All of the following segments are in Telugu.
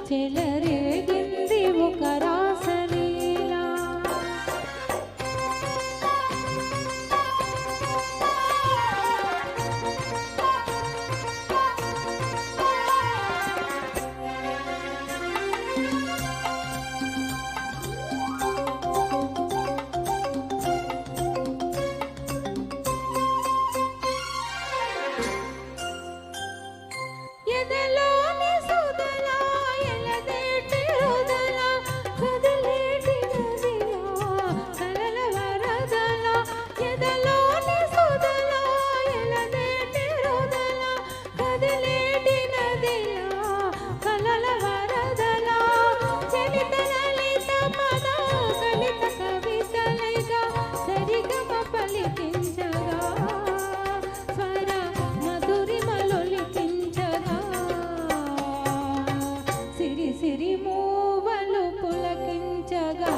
చెలరేగింది ఒక రాసలీలా. ఎదలోని సుధలా ఎలదేటి రుదలా కదలేటి నదిలా కలల వరదలా. ఎదలోని సుధలా ఎలదేటి రుదలా కదలేటి నదిలా కలల వరదలా. చలిత లలిత పద కలిత కవితలైగా సరిగమ పలికించగా స్వర మధురిమలొలికించగా సిరి సిరి మూవలు పులకించగా.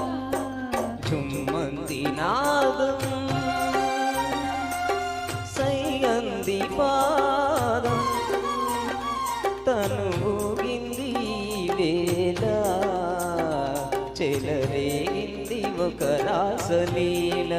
చుమ్మంది నాదం సైయంది పాదం తను ఊగింది వేళ చెలరేగింది ఒక రాసలీల.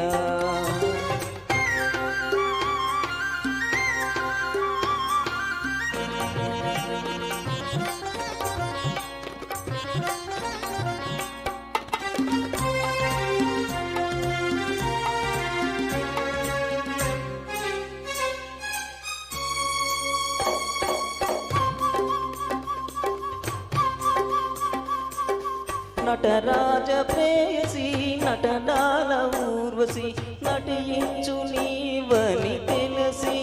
నటరాజ ప్రేయసి నటనాల ఊర్వశి నటించు నీవని తెలిసి.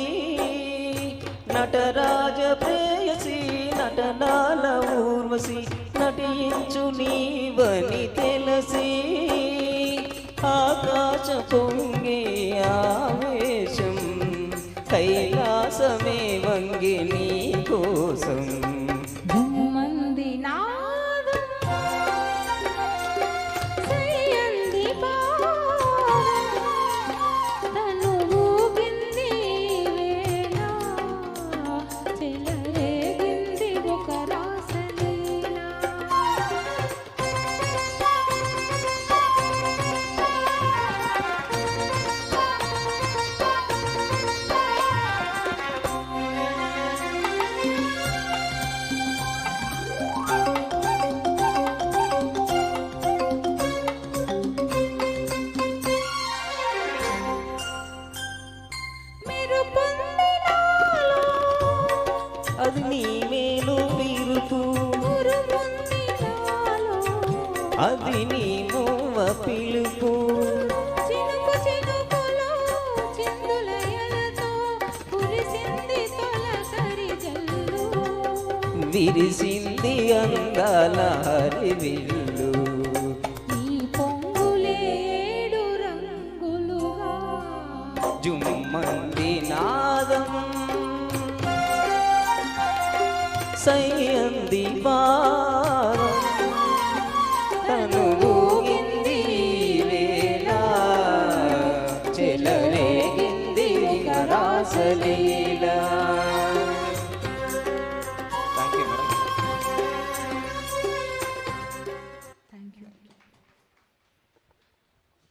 నటరాజ ప్రేయసి నటనాల ఊర్వశి నటించు నీవని తెలిసి. ఆకాశ పొంగే ఆవేశం కైలాసమే వంగి నీ కోసం. జుమ్మంది నాదం సయ్యంది పాదం తను ఊగింది వేళ చెలరేగింది ఒక రాసలీలా. మీరు పొందినాలో అది నీ మేలు పిలుపు ఉరుముందినాలో అది నీ మూవ పిలుపు. చినుకు చినుకులో చిందులయలతో కురిసింది తొలకరి జల్లు. విరిసింది అందాల హరివిల్లు. నీ పొంగులేడు రంగులుగా జుమ్మంది నాదం సయ్యంది